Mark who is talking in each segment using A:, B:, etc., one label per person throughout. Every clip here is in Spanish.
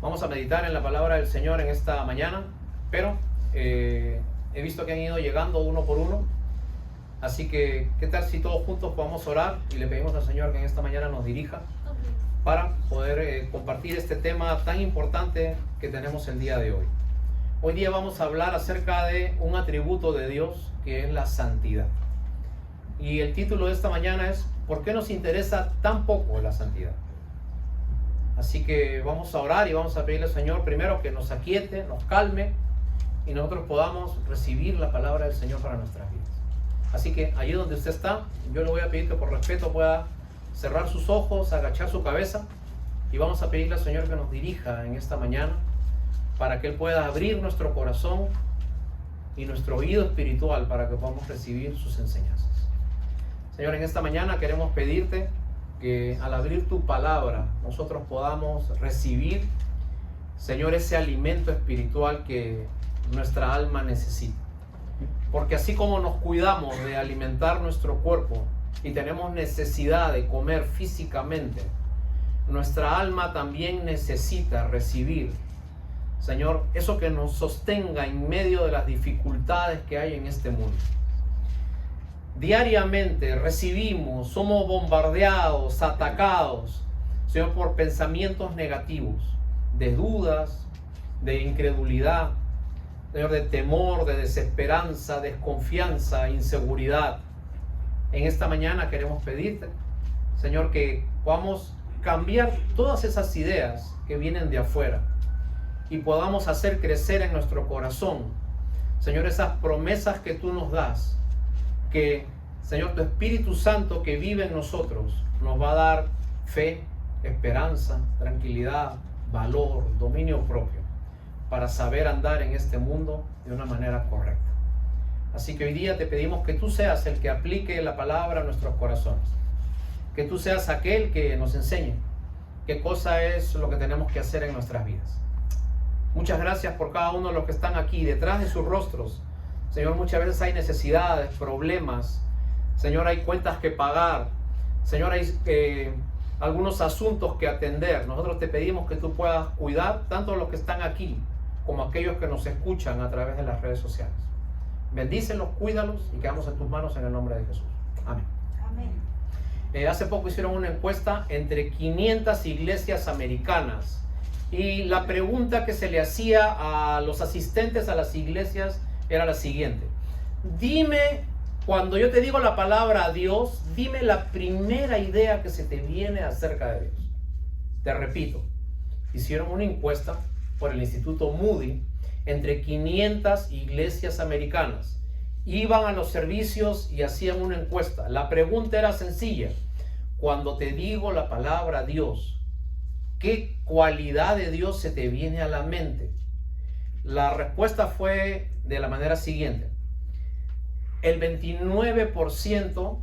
A: Vamos a meditar en la palabra del Señor en esta mañana, pero he visto que han ido llegando uno por uno. Así que, ¿qué tal si todos juntos podamos orar y le pedimos al Señor que en esta mañana nos dirija para poder compartir este tema tan importante que tenemos el día de hoy? Hoy día vamos a hablar acerca de un atributo de Dios que es la santidad. Y el título de esta mañana es ¿por qué nos interesa tan poco la santidad? Así que vamos a orar y vamos a pedirle al Señor primero que nos aquiete, nos calme y nosotros podamos recibir la palabra del Señor para nuestras vidas. Así que allí donde usted está, yo le voy a pedir que por respeto pueda cerrar sus ojos, agachar su cabeza y vamos a pedirle al Señor que nos dirija en esta mañana para que Él pueda abrir nuestro corazón y nuestro oído espiritual para que podamos recibir sus enseñanzas. Señor, en esta mañana queremos pedirte que al abrir tu palabra nosotros podamos recibir, Señor, ese alimento espiritual que nuestra alma necesita. Porque así como nos cuidamos de alimentar nuestro cuerpo y tenemos necesidad de comer físicamente, nuestra alma también necesita recibir, Señor, eso que nos sostenga en medio de las dificultades que hay en este mundo. Diariamente recibimos, somos bombardeados, atacados, Señor, por pensamientos negativos, de dudas, de incredulidad, Señor, de temor, de desesperanza, desconfianza, inseguridad. En esta mañana queremos pedirte, Señor, que podamos cambiar todas esas ideas que vienen de afuera y podamos hacer crecer en nuestro corazón, Señor, esas promesas que tú nos das, que, Señor, tu Espíritu Santo que vive en nosotros nos va a dar fe, esperanza, tranquilidad, valor, dominio propio para saber andar en este mundo de una manera correcta. Así que hoy día te pedimos que tú seas el que aplique la palabra a nuestros corazones, que tú seas aquel que nos enseñe qué cosa es lo que tenemos que hacer en nuestras vidas. Muchas gracias por cada uno de los que están aquí detrás de sus rostros. Señor, muchas veces hay necesidades, problemas. Señor, hay cuentas que pagar. Señor, hay algunos asuntos que atender. Nosotros te pedimos que tú puedas cuidar tanto a los que están aquí como a aquellos que nos escuchan a través de las redes sociales. Bendícelos, cuídalos y quedamos en tus manos en el nombre de Jesús. Amén. Amén. Hace poco hicieron una encuesta entre 500 iglesias americanas y la pregunta que se le hacía a los asistentes a las iglesias era la siguiente: dime, cuando yo te digo la palabra Dios, dime la primera idea que se te viene acerca de Dios. Te repito, hicieron una encuesta por el Instituto Moody entre 500 iglesias americanas. Iban a los servicios y hacían una encuesta. La pregunta era sencilla: cuando te digo la palabra Dios, ¿qué cualidad de Dios se te viene a la mente? La respuesta fue de la manera siguiente: el 29%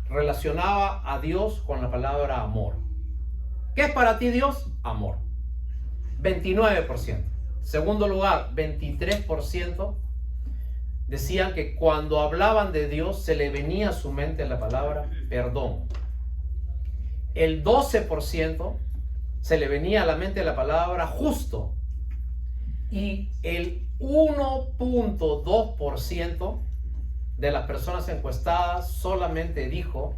A: relacionaba a Dios con la palabra amor. ¿Qué es para ti Dios? Amor. 29%. Segundo lugar, 23% decían que cuando hablaban de Dios se le venía a su mente la palabra perdón. El 12% se le venía a la mente la palabra justo. Y el 1.2% de las personas encuestadas solamente dijo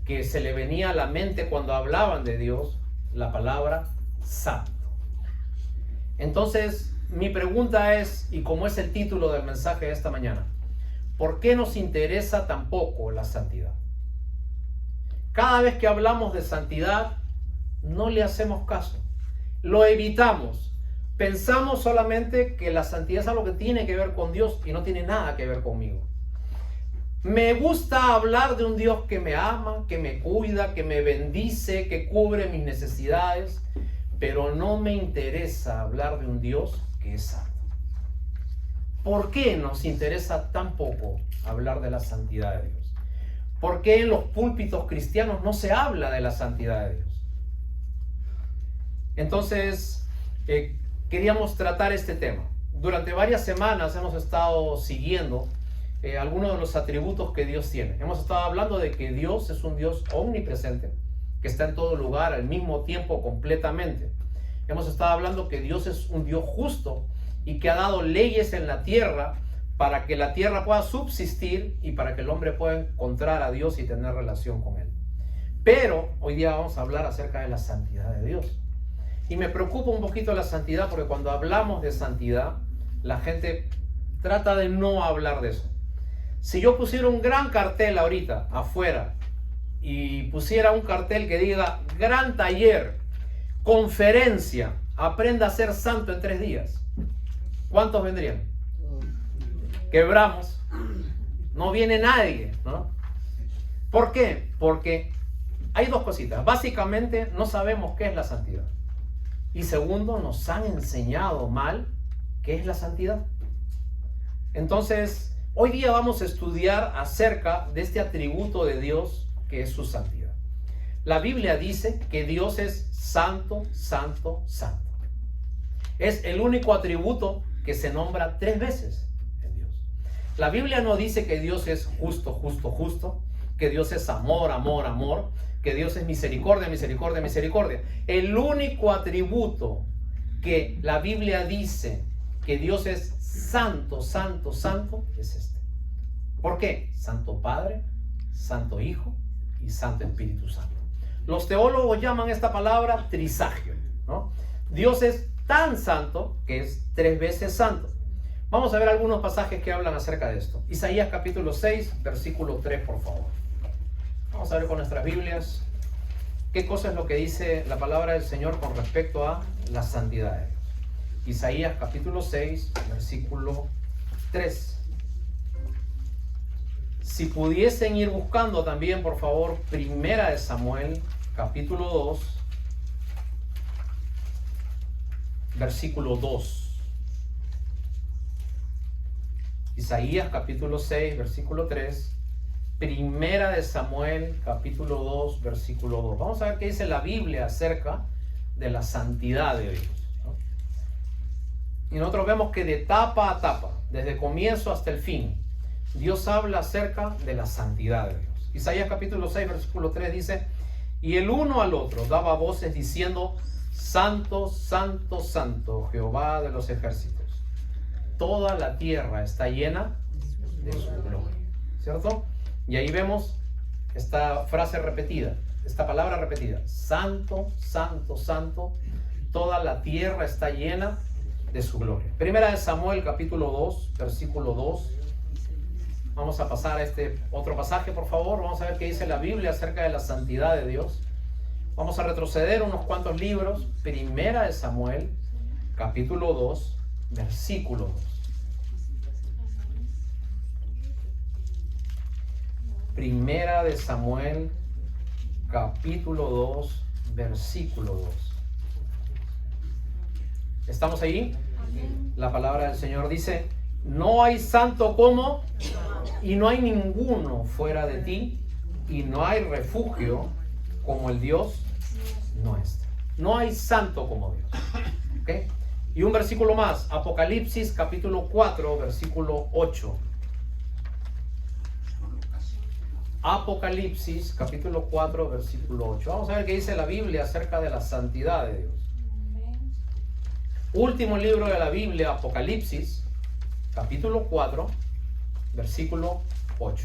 A: que se le venía a la mente cuando hablaban de Dios la palabra santo. Entonces, mi pregunta es, y como es el título del mensaje de esta mañana, ¿por qué nos interesa tan poco la santidad? Cada vez que hablamos de santidad, no le hacemos caso, lo evitamos. Pensamos solamente que la santidad es algo que tiene que ver con Dios y no tiene nada que ver conmigo. Me gusta hablar de un Dios que me ama, que me cuida, que me bendice, que cubre mis necesidades, pero no me interesa hablar de un Dios que es santo. ¿Por qué nos interesa tan poco hablar de la santidad de Dios? ¿Por qué en los púlpitos cristianos no se habla de la santidad de Dios? Entonces, queríamos tratar este tema. Durante varias semanas hemos estado siguiendo algunos de los atributos que Dios tiene. Hemos estado hablando de que Dios es un Dios omnipresente, que está en todo lugar al mismo tiempo completamente. hemos estado hablando que Dios es un Dios justo y que ha dado leyes en la tierra para que la tierra pueda subsistir y para que el hombre pueda encontrar a Dios y tener relación con Él. Pero hoy día vamos a hablar acerca de la santidad de Dios. Y me preocupa un poquito la santidad porque cuando hablamos de santidad, la gente trata de no hablar de eso. Si yo pusiera un gran cartel ahorita afuera y pusiera un cartel que diga gran taller, conferencia, aprenda a ser santo en 3 días, ¿cuántos vendrían? Quebramos. No viene nadie, ¿no? ¿Por qué? Porque hay 2 cositas. Básicamente no sabemos qué es la santidad. Y segundo, nos han enseñado mal qué es la santidad. Entonces, hoy día vamos a estudiar acerca de este atributo de Dios que es su santidad. La Biblia dice que Dios es santo, santo, santo. Es el único atributo que se nombra 3 veces en Dios. La Biblia no dice que Dios es justo, justo, justo, que Dios es amor, amor, amor, que Dios es misericordia, misericordia, misericordia. El único atributo que la Biblia dice que Dios es santo, santo, santo, es este. ¿Por qué? Santo Padre, Santo Hijo y Santo Espíritu Santo. Los teólogos llaman esta palabra trisagio, ¿no? Dios es tan santo que es 3 veces santo. Vamos a ver algunos pasajes que hablan acerca de esto. Isaías capítulo 6, versículo 3, por favor. Vamos a ver con nuestras Biblias qué cosa es lo que dice la palabra del Señor con respecto a la santidad de Dios. Isaías capítulo 6, versículo 3. Si pudiesen ir buscando también, por favor, Primera de Samuel, capítulo 2, versículo 2. Isaías capítulo 6, versículo 3. Primera de Samuel, capítulo 2, versículo 2. Vamos a ver qué dice la Biblia acerca de la santidad de Dios, ¿no? Y nosotros vemos que de tapa a tapa, desde comienzo hasta el fin, Dios habla acerca de la santidad de Dios. Isaías capítulo 6, versículo 3 dice: y el uno al otro daba voces diciendo: santo, santo, santo, Jehová de los ejércitos. Toda la tierra está llena de su gloria. ¿Cierto? Y ahí vemos esta frase repetida, esta palabra repetida: santo, santo, santo, toda la tierra está llena de su gloria. Primera de Samuel capítulo 2, versículo 2. Vamos a pasar a este otro pasaje, por favor. Vamos a ver qué dice la Biblia acerca de la santidad de Dios. Vamos a retroceder unos cuantos libros. Primera de Samuel capítulo 2, versículo 2. Primera de Samuel, capítulo 2, versículo 2. ¿Estamos ahí? La palabra del Señor dice: no hay santo como, y no hay ninguno fuera de ti, y no hay refugio como el Dios nuestro. No hay santo como Dios. ¿Okay? Y un versículo más, Apocalipsis, capítulo 4, versículo 8. Apocalipsis capítulo 4 versículo 8. Vamos a ver qué dice la Biblia acerca de la santidad de Dios. Último libro de la Biblia, Apocalipsis capítulo 4 versículo 8.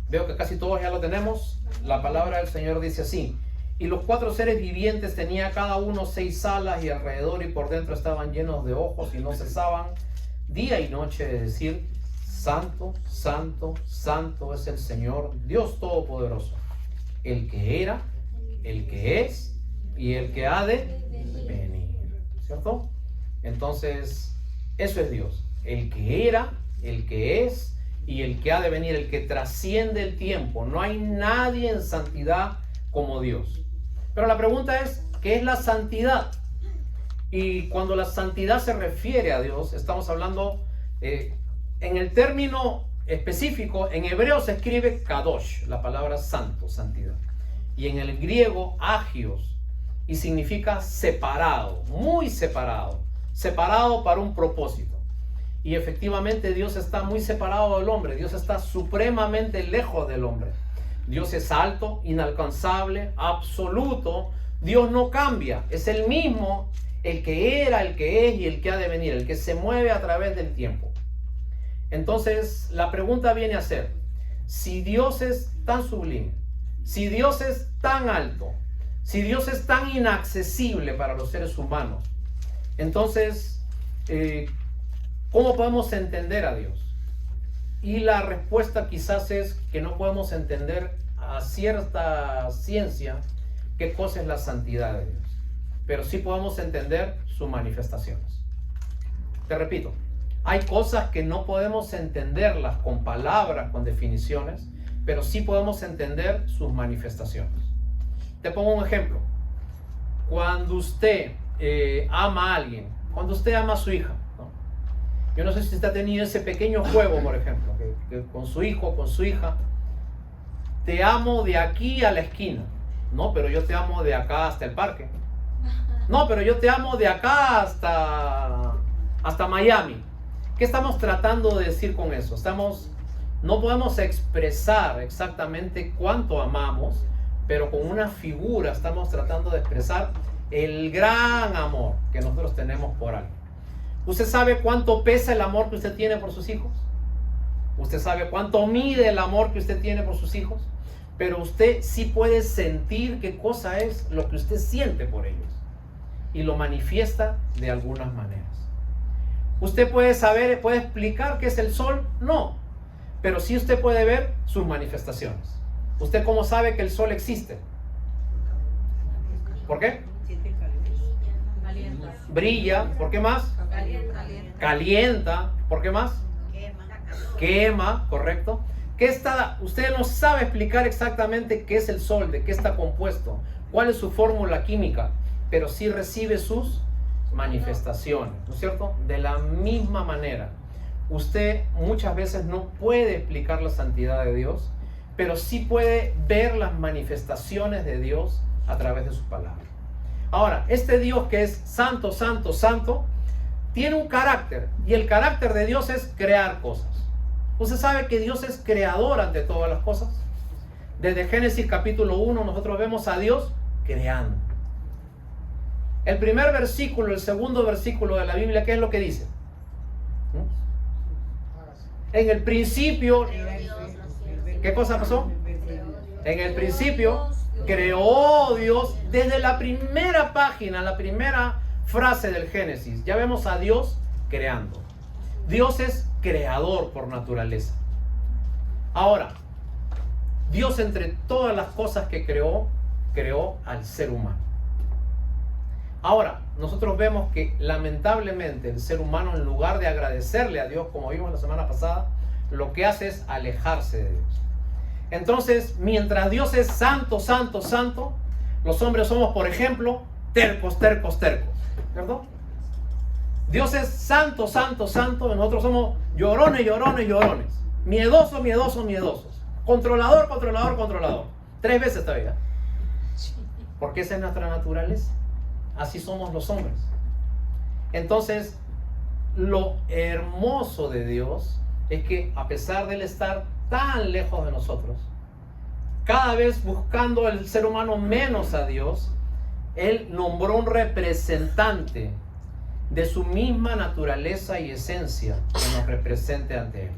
A: Veo que casi todos ya lo tenemos. La palabra del Señor dice así: y los 4 seres vivientes tenía cada uno 6 alas, y alrededor y por dentro estaban llenos de ojos y no cesaban día y noche de decir: santo, santo, santo es el Señor Dios Todopoderoso, el que era, el que es y el que ha de venir. ¿Cierto? Entonces, eso es Dios, el que era, el que es y el que ha de venir, el que trasciende el tiempo. No hay nadie en santidad como Dios. Pero la pregunta es: ¿qué es la santidad? Y cuando la santidad se refiere a Dios, estamos hablando en el término específico. En hebreo se escribe kadosh, la palabra santo, santidad, y en el griego agios, y significa separado, muy separado, separado para un propósito. Y efectivamente Dios está muy separado del hombre. Dios está supremamente lejos del hombre. Dios es alto, inalcanzable, absoluto. Dios no cambia, es el mismo, el que era, el que es y el que ha de venir, el que se mueve a través del tiempo. Entonces, la pregunta viene a ser, si Dios es tan sublime, si Dios es tan alto, si Dios es tan inaccesible para los seres humanos, entonces, ¿cómo podemos entender a Dios? Y la respuesta quizás es que no podemos entender a cierta ciencia qué cosa es la santidad de Dios, pero sí podemos entender sus manifestaciones. Te repito, hay cosas que no podemos entenderlas con palabras, con definiciones, pero sí podemos entender sus manifestaciones. Te pongo un ejemplo. Cuando usted ama a alguien, cuando usted ama a su hija, ¿no? Yo no sé si usted ha tenido ese pequeño juego, por ejemplo, que con su hijo o con su hija, te amo de aquí a la esquina. No, pero yo te amo de acá hasta el parque. No, pero yo te amo de acá hasta Miami. ¿Qué estamos tratando de decir con eso? No podemos expresar exactamente cuánto amamos, pero con una figura estamos tratando de expresar el gran amor que nosotros tenemos por alguien. ¿Usted sabe cuánto pesa el amor que usted tiene por sus hijos? ¿Usted sabe cuánto mide el amor que usted tiene por sus hijos? Pero usted sí puede sentir qué cosa es lo que usted siente por ellos. Y lo manifiesta de algunas maneras. ¿Usted puede saber, puede explicar qué es el sol? No. Pero sí usted puede ver sus manifestaciones. ¿Usted cómo sabe que el sol existe? ¿Por qué? Brilla. ¿Por qué más? Calienta. ¿Por qué más? Quema, correcto. Usted no sabe explicar exactamente qué es el sol, de qué está compuesto, cuál es su fórmula química, pero sí recibe sus manifestaciones, ¿no es cierto? De la misma manera, usted muchas veces no puede explicar la santidad de Dios, pero sí puede ver las manifestaciones de Dios a través de su palabra. Ahora, este Dios que es santo, santo, santo, tiene un carácter, y el carácter de Dios es crear cosas. ¿Usted sabe que Dios es creador ante todas las cosas? Desde Génesis capítulo 1 nosotros vemos a Dios creando. El primer versículo, el segundo versículo de la Biblia, ¿qué es lo que dice? En el principio, ¿qué cosa pasó? En el principio creó Dios. Desde la primera página, la primera frase del Génesis, ya vemos a Dios creando. Dios es creador por naturaleza. Ahora, Dios entre todas las cosas que creó, creó al ser humano. Ahora, nosotros vemos que lamentablemente el ser humano, en lugar de agradecerle a Dios, como vimos la semana pasada, lo que hace es alejarse de Dios. Entonces, mientras Dios es santo, santo, santo, los hombres somos, por ejemplo, tercos, tercos, tercos, ¿verdad? Dios es santo, santo, santo, y nosotros somos llorones, llorones, llorones, miedosos, miedosos, miedosos, controlador, controlador, controlador, 3 veces todavía, porque esa es nuestra naturaleza. Así somos los hombres. Entonces, lo hermoso de Dios es que a pesar de él estar tan lejos de nosotros, cada vez buscando el ser humano menos a Dios, él nombró un representante de su misma naturaleza y esencia que nos represente ante él.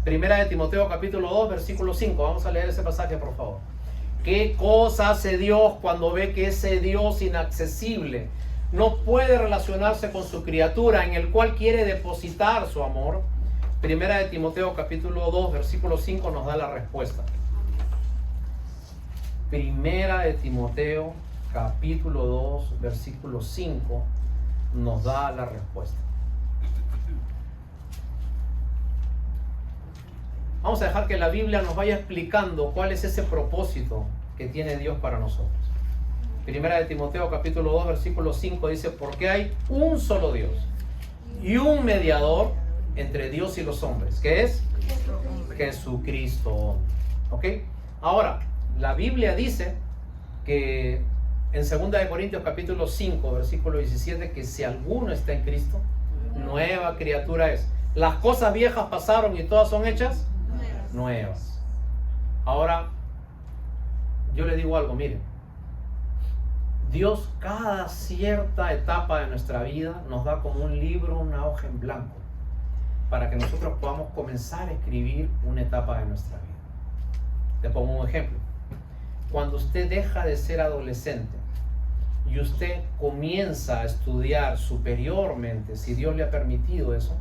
A: Primera de Timoteo capítulo 2 versículo 5. Vamos a leer ese pasaje, por favor. ¿Qué cosa hace Dios cuando ve que ese Dios inaccesible no puede relacionarse con su criatura, en el cual quiere depositar su amor? Primera de Timoteo capítulo 2 versículo 5 nos da la respuesta. Primera de Timoteo capítulo 2 versículo 5 nos da la respuesta. Vamos a dejar que la Biblia nos vaya explicando cuál es ese propósito que tiene Dios para nosotros. Primera de Timoteo capítulo 2 versículo 5 dice: porque hay un solo Dios y un mediador entre Dios y los hombres, que es Jesucristo. ¿Ok? Ahora, la Biblia dice que en 2 de Corintios capítulo 5 versículo 17, que si alguno está en Cristo, nueva criatura es. Las cosas viejas pasaron y todas son hechas nuevas. Ahora, yo le digo algo, miren. Dios cada cierta etapa de nuestra vida nos da como un libro, una hoja en blanco, para que nosotros podamos comenzar a escribir una etapa de nuestra vida. Te pongo un ejemplo. Cuando usted deja de ser adolescente y usted comienza a estudiar superiormente, si Dios le ha permitido eso,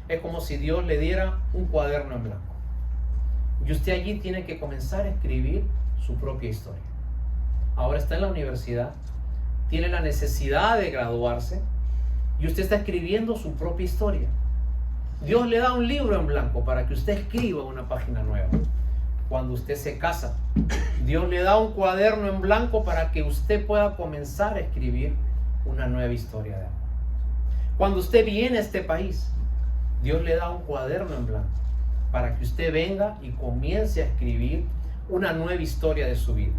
A: es como si Dios le diera un cuaderno en blanco. Y usted allí tiene que comenzar a escribir su propia historia. Ahora está en la universidad, tiene la necesidad de graduarse y usted está escribiendo su propia historia. Dios le da un libro en blanco para que usted escriba una página nueva. Cuando usted se casa, Dios le da un cuaderno en blanco para que usted pueda comenzar a escribir una nueva historia de amor. Cuando usted viene a este país, Dios le da un cuaderno en blanco para que usted venga y comience a escribir una nueva historia de su vida.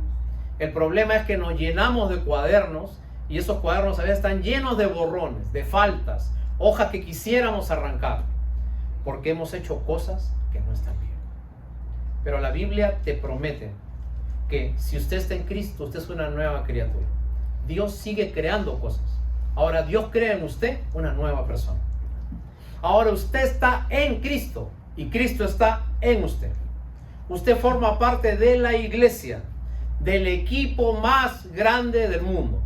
A: El problema es que nos llenamos de cuadernos y esos cuadernos a veces están llenos de borrones, de faltas, hojas que quisiéramos arrancar, porque hemos hecho cosas que no están bien. Pero la Biblia te promete que si usted está en Cristo, usted es una nueva criatura. Dios sigue creando cosas. Ahora Dios crea en usted una nueva persona. Ahora usted está en Cristo y Cristo está en usted. Usted forma parte de la iglesia, del equipo más grande del mundo.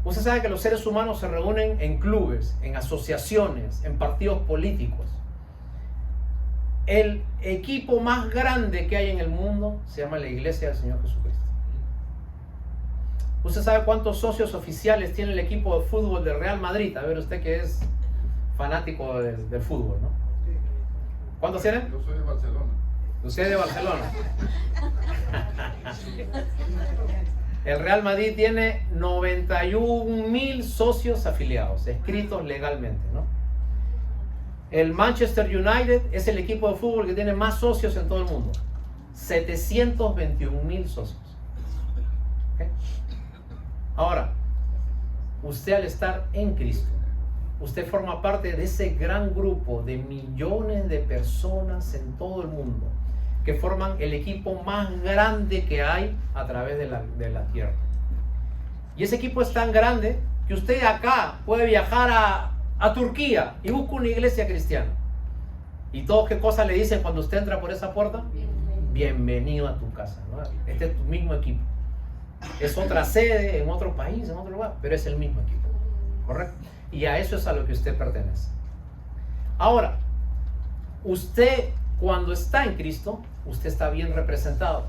A: Usted sabe que los seres humanos se reúnen en clubes, en asociaciones, en partidos políticos. El equipo más grande que hay en el mundo se llama la Iglesia del Señor Jesucristo. ¿Usted sabe cuántos socios oficiales tiene el equipo de fútbol del Real Madrid? A ver, usted que es fanático del fútbol, ¿no? ¿Cuántos tienen?
B: Yo soy de Barcelona.
A: Usted es de Barcelona. El Real Madrid tiene 91,000 socios afiliados, escritos legalmente, ¿no? El Manchester United es el equipo de fútbol que tiene más socios en todo el mundo. 721,000 socios. ¿Okay? Ahora, usted al estar en Cristo, usted forma parte de ese gran grupo de millones de personas en todo el mundo que forman el equipo más grande que hay a través de la tierra. Y ese equipo es tan grande que usted acá puede viajar a Turquía y busca una iglesia cristiana. ¿Y todos qué cosa le dicen cuando usted entra por esa puerta? Bienvenido a tu casa, ¿no? Este es tu mismo equipo. Es otra sede, en otro país, en otro lugar, pero es el mismo equipo. ¿Correcto? Y a eso es a lo que usted pertenece. Ahora, usted cuando está en Cristo, usted está bien representado.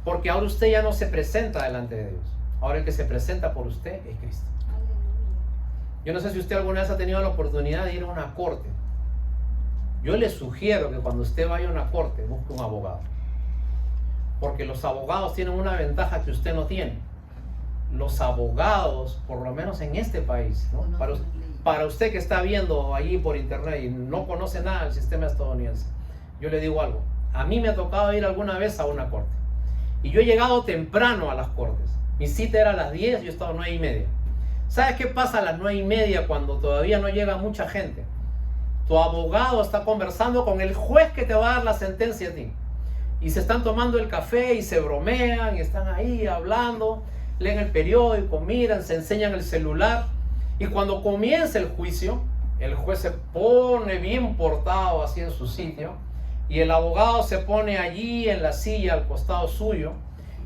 A: Porque ahora usted ya no se presenta delante de Dios. Ahora el que se presenta por usted es Cristo. Yo no sé si usted alguna vez ha tenido la oportunidad de ir a una corte. Yo le sugiero que cuando usted vaya a una corte, busque un abogado. Porque los abogados tienen una ventaja que usted no tiene. Los abogados, por lo menos en este país, ¿no? Para usted que está viendo allí por internet y no conoce nada del sistema estadounidense, yo le digo algo. A mí me ha tocado ir alguna vez a una corte. Y yo he llegado temprano a las cortes. Mi cita era a las 10, yo he estado a 9:30. ¿Sabes qué pasa a las 9:30 cuando todavía no llega mucha gente? Tu abogado está conversando con el juez que te va a dar la sentencia a ti. Y se están tomando el café y se bromean y están ahí hablando, leen el periódico, miran, se enseñan el celular. Y cuando comienza el juicio, el juez se pone bien portado así en su sitio y el abogado se pone allí en la silla al costado suyo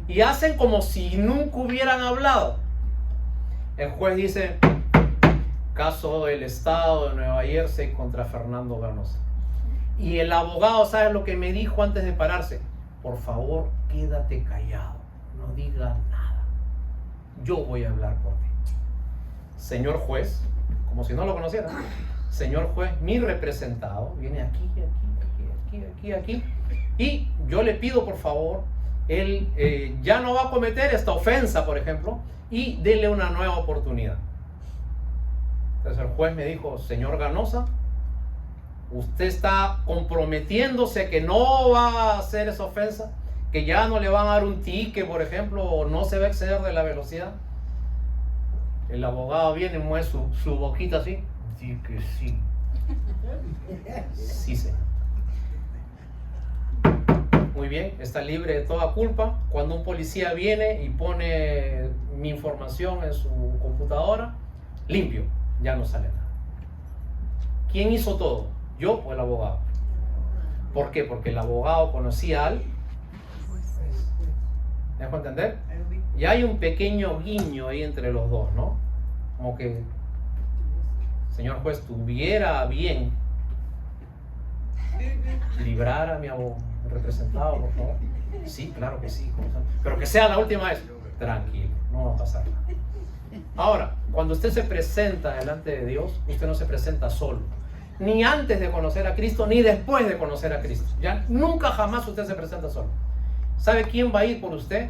A: y hacen como si nunca hubieran hablado. El juez dice: caso del estado de Nueva Jersey contra Fernando Ganosa. Y el abogado, ¿sabe lo que me dijo antes de pararse? Por favor, quédate callado, no digas nada. Yo voy a hablar por ti. Señor juez, como si no lo conociera. Señor juez, mi representado viene aquí, aquí. Y yo le pido, por favor, él ya no va a cometer esta ofensa, por ejemplo, y dele una nueva oportunidad. Entonces el juez me dijo: señor Ganosa, usted está comprometiéndose que no va a hacer esa ofensa, que ya no le van a dar un ticket, por ejemplo, o no se va a exceder de la velocidad. El abogado viene y mueve su boquita así. Sí que sí. Sí, señor. muy bien, está libre de toda culpa. Cuando un policía viene y pone mi información en su computadora, limpio, ya no sale nada. ¿Quién hizo todo? ¿Yo o el abogado? ¿Por qué? Porque el abogado conocía al... ¿Me dejo entender? Y hay un pequeño guiño ahí entre los dos, ¿no? Como que, señor juez, tuviera bien librar a mi representado, por favor. Sí, claro que sí. Pero que sea la última vez. Tranquilo, no va a pasar nada. Ahora, cuando usted se presenta delante de Dios, usted no se presenta solo. Ni antes de conocer a Cristo, ni después de conocer a Cristo. Ya nunca jamás usted se presenta solo. ¿Sabe quién va a ir por usted?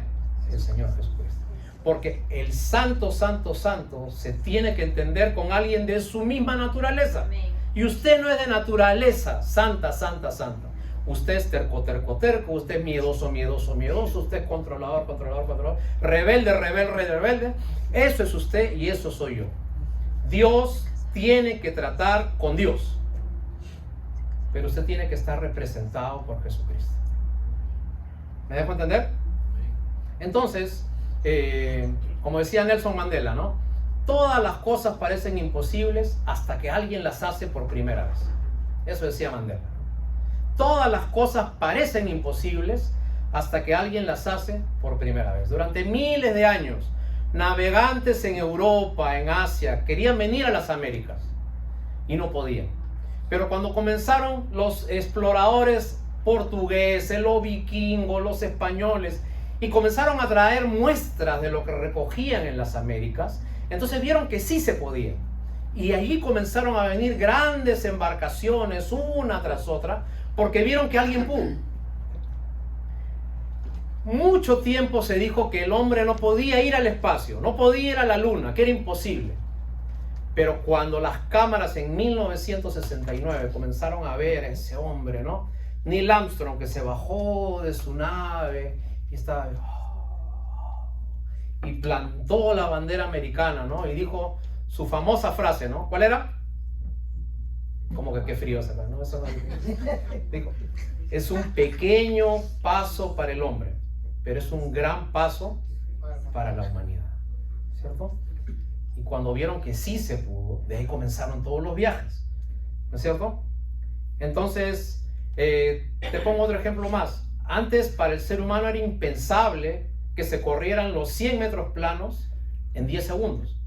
A: El Señor Jesucristo. Porque el santo, santo, santo se tiene que entender con alguien de su misma naturaleza. Y usted no es de naturaleza santa, santa, santa. Usted es terco, terco, terco. Usted es miedoso, miedoso, miedoso. Usted es controlador, controlador, controlador. Rebelde, rebelde, rebelde. Eso es usted y eso soy yo. Dios tiene que tratar con Dios. Pero usted tiene que estar representado por Jesucristo. ¿Me dejo entender? Entonces, como decía Nelson Mandela, ¿no? Todas las cosas parecen imposibles hasta que alguien las hace por primera vez. Eso decía Mandela. Todas las cosas parecen imposibles hasta que alguien las hace por primera vez. Durante miles de años, navegantes en Europa, en Asia, querían venir a las Américas y no podían. Pero cuando comenzaron los exploradores portugueses, los vikingos, los españoles, y comenzaron a traer muestras de lo que recogían en las Américas, entonces vieron que sí se podía. Y allí comenzaron a venir grandes embarcaciones, una tras otra, porque vieron que alguien pudo. Mucho tiempo se dijo que el hombre no podía ir al espacio, no podía ir a la luna, que era imposible. Pero cuando las cámaras en 1969 comenzaron a ver a ese hombre, ¿no? Neil Armstrong, que se bajó de su nave y estaba... y plantó la bandera americana, ¿no? Y dijo su famosa frase, ¿no? ¿Cuál era? Como que qué frío se ¿no? Eso no... Dijo, es un pequeño paso para el hombre, pero es un gran paso para la humanidad, ¿cierto? Y cuando vieron que sí se pudo, de ahí comenzaron todos los viajes, ¿no es cierto? Entonces, te pongo otro ejemplo más. Antes para el ser humano era impensable que se corrieran los 100 metros planos en 10 segundos.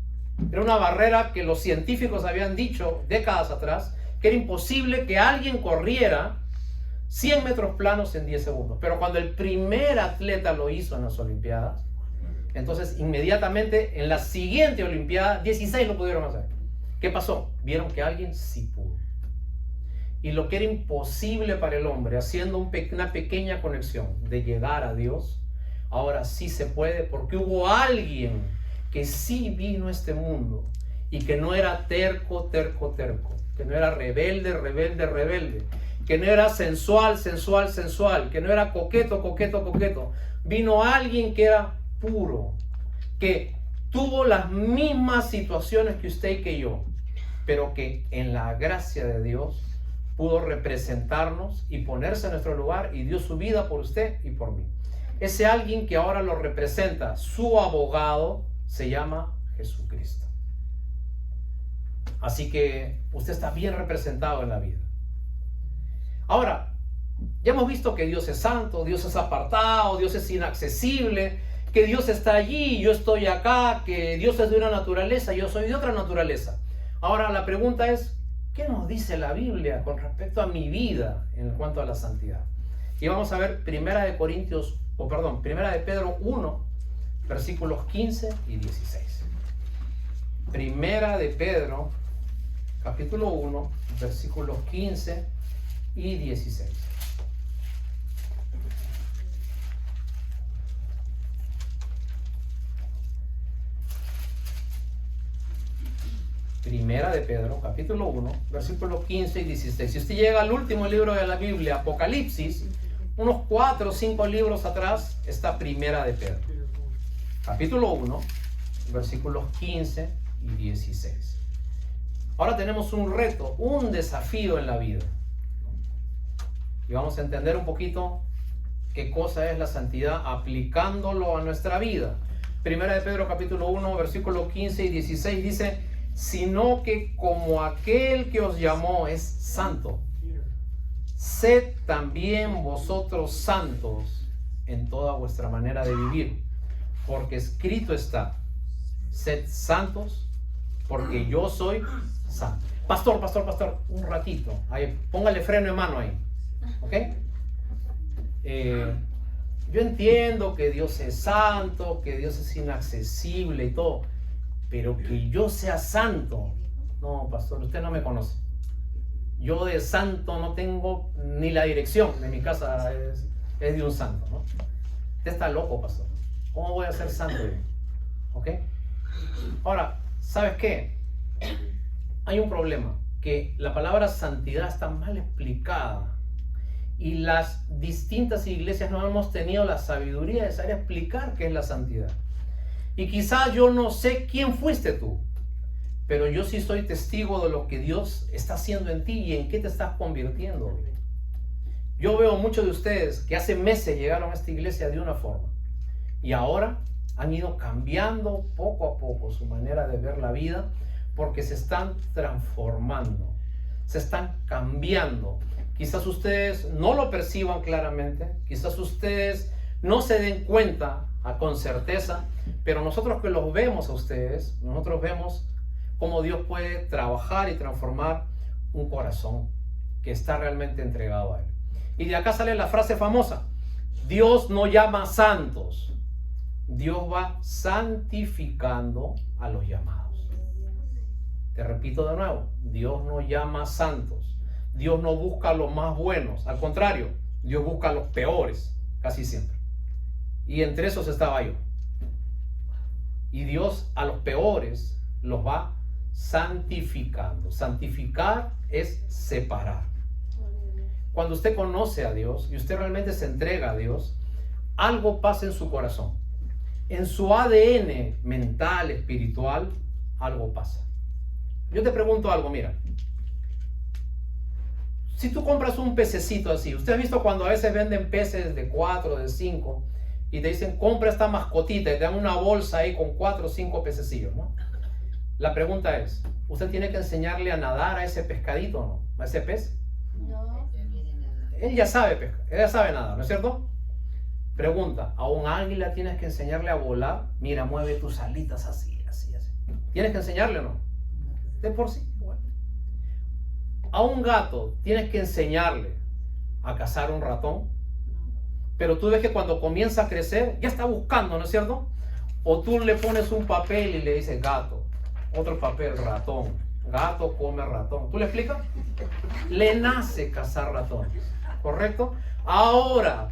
A: Era una barrera que los científicos habían dicho décadas atrás, que era imposible que alguien corriera 100 metros planos en 10 segundos. Pero cuando el primer atleta lo hizo en las Olimpiadas, entonces inmediatamente en la siguiente Olimpiada 16 lo pudieron hacer. ¿Qué pasó? Vieron que alguien sí pudo. Y lo que era imposible para el hombre, haciendo una pequeña conexión de llegar a Dios, ahora sí se puede, porque hubo alguien que sí vino a este mundo y que no era terco, terco, terco, que no era rebelde, rebelde, rebelde, que no era sensual, sensual, sensual, que no era coqueto, coqueto, coqueto. Vino alguien que era puro, que tuvo las mismas situaciones que usted y que yo, pero que en la gracia de Dios pudo representarnos y ponerse en nuestro lugar y dio su vida por usted y por mí. Ese alguien que ahora lo representa, su abogado, se llama Jesucristo. Así que usted está bien representado en la vida. Ahora, ya hemos visto que Dios es santo, Dios es apartado, Dios es inaccesible, que Dios está allí, yo estoy acá, que Dios es de una naturaleza, yo soy de otra naturaleza. Ahora la pregunta es, ¿qué nos dice la Biblia con respecto a mi vida en cuanto a la santidad? Y vamos a ver Primera de Pedro 1, versículos 15 y 16. Primera de Pedro, capítulo 1, versículos 15 y 16. Primera de Pedro, capítulo 1, versículos 15 y 16. Si usted llega al último libro de la Biblia, Apocalipsis, unos 4 o 5 libros atrás está Primera de Pedro. Capítulo 1, versículos 15 y 16. Ahora tenemos un reto, un desafío en la vida. Y vamos a entender un poquito qué cosa es la santidad aplicándolo a nuestra vida. Primera de Pedro capítulo 1, versículo 15 y 16 dice: sino que como aquel que os llamó es santo, sed también vosotros santos en toda vuestra manera de vivir, porque escrito está: sed santos, porque yo soy santo. Pastor, un ratito, ahí, póngale freno de mano ahí, ¿ok? Yo entiendo que Dios es santo, que Dios es inaccesible y todo, pero que yo sea santo, no, pastor, usted no me conoce. Yo de santo no tengo ni la dirección de mi casa, es de un santo, ¿no? Usted está loco, pastor. ¿Cómo voy a ser santo yo? ¿Ok? Ahora, ¿sabes qué? Hay un problema, que la palabra santidad está mal explicada. Y las distintas iglesias no hemos tenido la sabiduría de saber explicar qué es la santidad. Y quizás yo no sé quién fuiste tú, pero yo sí soy testigo de lo que Dios está haciendo en ti y en qué te estás convirtiendo. Yo veo muchos de ustedes que hace meses llegaron a esta iglesia de una forma y ahora han ido cambiando poco a poco su manera de ver la vida, porque se están transformando, se están cambiando. Quizás ustedes no lo perciban claramente, quizás ustedes no se den cuenta con certeza, pero nosotros que los vemos a ustedes, nosotros vemos cómo Dios puede trabajar y transformar un corazón que está realmente entregado a Él. Y de acá sale la frase famosa: Dios no llama santos, Dios va santificando a los llamados. Te repito de nuevo, Dios no llama santos, Dios no busca a los más buenos, al contrario, Dios busca a los peores, casi siempre. Y entre esos estaba yo. Y Dios a los peores los va santificando. Santificar es separar. Cuando usted conoce a Dios y usted realmente se entrega a Dios, algo pasa en su corazón. En su ADN mental, espiritual, algo pasa. Yo te pregunto algo, mira. Si tú compras un pececito así, usted ha visto cuando a veces venden peces de 4, de 5, y te dicen, compra esta mascotita, y te dan una bolsa ahí con 4 o 5 pececillos, ¿no? La pregunta es, ¿usted tiene que enseñarle a nadar a ese pescadito o no? ¿A ese pez?
B: No.
A: Él ya sabe pescar, él ya sabe nadar, ¿no es cierto? Pregunta, ¿a un águila tienes que enseñarle a volar? Mira, mueve tus alitas así, así, así. ¿Tienes que enseñarle o no? De por sí, bueno. A un gato tienes que enseñarle a cazar un ratón, pero tú ves que cuando comienza a crecer ya está buscando, ¿no es cierto? O tú le pones un papel y le dices gato, otro papel ratón, gato come ratón. ¿Tú le explicas? Le nace cazar ratones, ¿correcto? Ahora,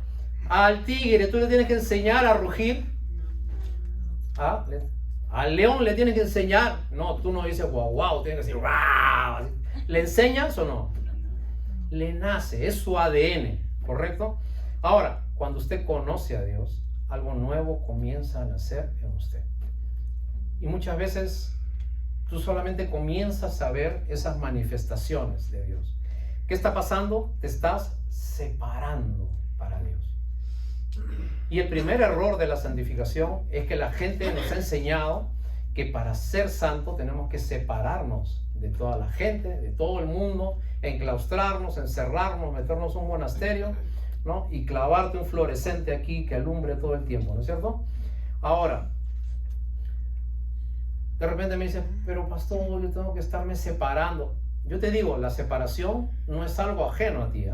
A: al tigre tú le tienes que enseñar a rugir. ¿Ah? Al león le tienes que enseñar. No, tú no dices guau, guau, tienes que decir guau. ¿Le enseñas o no? Le nace, es su ADN, ¿correcto? Ahora, cuando usted conoce a Dios, algo nuevo comienza a nacer en usted. Y muchas veces tú solamente comienzas a ver esas manifestaciones de Dios. ¿Qué está pasando? Te estás separando para Dios. Y el primer error de la santificación es que la gente nos ha enseñado que para ser santo tenemos que separarnos de toda la gente, de todo el mundo, enclaustrarnos, encerrarnos, meternos en un monasterio, ¿no? Y clavarte un fluorescente aquí que alumbre todo el tiempo, ¿no es cierto? Ahora, de repente me dice, pero pastor, yo tengo que estarme separando. Yo te digo, la separación no es algo ajeno a ti, ¿eh?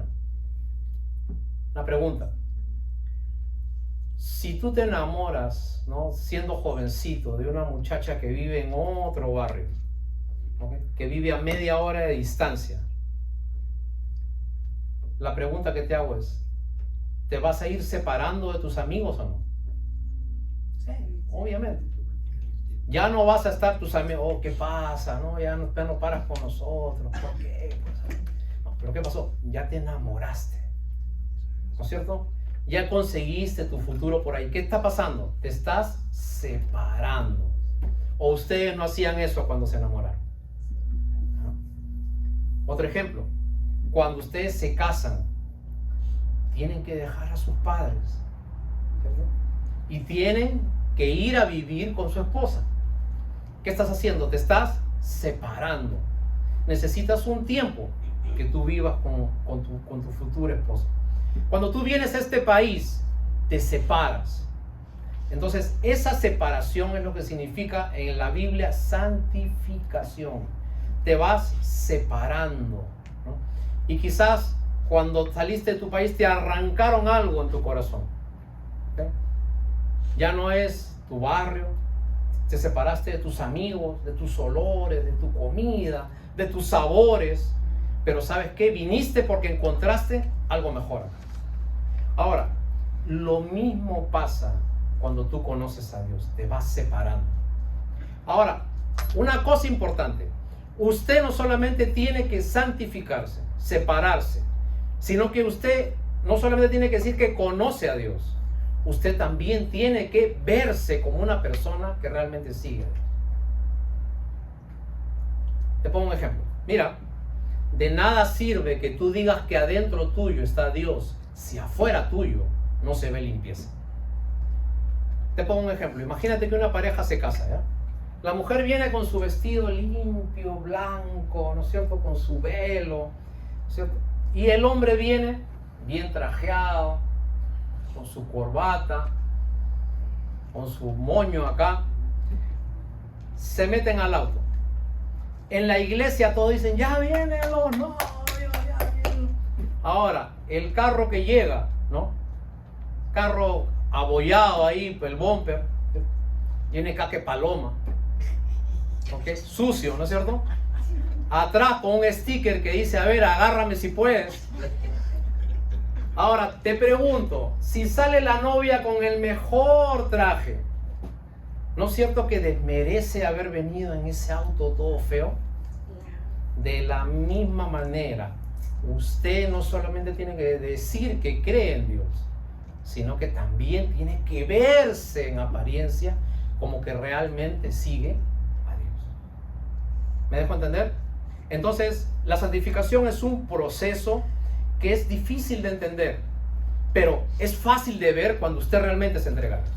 A: Una pregunta. Si tú te enamoras, ¿no? Siendo jovencito, de una muchacha que vive en otro barrio, ¿okay? Que vive a media hora de distancia, la pregunta que te hago es, ¿te vas a ir separando de tus amigos o no? Sí, obviamente. Ya no vas a estar tus amigos, oh, ¿qué pasa? No, ya no paras con nosotros, ¿por qué? No, pero ¿qué pasó? Ya te enamoraste, ¿no es cierto? Ya conseguiste tu futuro por ahí. ¿Qué está pasando? Te estás separando. ¿O ustedes no hacían eso cuando se enamoraron? ¿No? Otro ejemplo. Cuando ustedes se casan, tienen que dejar a sus padres, ¿cierto? Y tienen que ir a vivir con su esposa. ¿Qué estás haciendo? Te estás separando. Necesitas un tiempo que tú vivas con tu futura esposa. Cuando tú vienes a este país, te separas. Entonces, esa separación es lo que significa en la Biblia santificación. Te vas separando, ¿no? Y quizás cuando saliste de tu país te arrancaron algo en tu corazón, ¿okay? Ya no es tu barrio, te separaste de tus amigos, de tus olores, de tu comida, de tus sabores. Pero ¿sabes qué? Viniste porque encontraste algo mejor. Ahora, lo mismo pasa cuando tú conoces a Dios, te vas separando. Ahora, una cosa importante, usted no solamente tiene que santificarse, separarse, sino que usted no solamente tiene que decir que conoce a Dios, usted también tiene que verse como una persona que realmente sigue a Dios. Te pongo un ejemplo. Mira, de nada sirve que tú digas que adentro tuyo está Dios si afuera tuyo no se ve limpieza. Te pongo un ejemplo. Imagínate que una pareja se casa, ¿ya? La mujer viene con su vestido limpio, blanco, ¿no es cierto? Con su velo, ¿cierto? Y el hombre viene bien trajeado, con su corbata, con su moño acá. Se meten al auto. En la iglesia todos dicen, ya vienen los novios, ya vienen. Ahora, el carro que llega, ¿no? Carro abollado ahí, el bumper, tiene caque paloma, ¿ok? Sucio, ¿no es cierto? Atrás con un sticker que dice, a ver, agárrame si puedes. Ahora, te pregunto, si sale la novia con el mejor traje, ¿no es cierto que desmerece haber venido en ese auto todo feo? De la misma manera, usted no solamente tiene que decir que cree en Dios, sino que también tiene que verse en apariencia como que realmente sigue a Dios. ¿Me dejo entender? Entonces, la santificación es un proceso que es difícil de entender, pero es fácil de ver cuando usted realmente se entrega a Dios.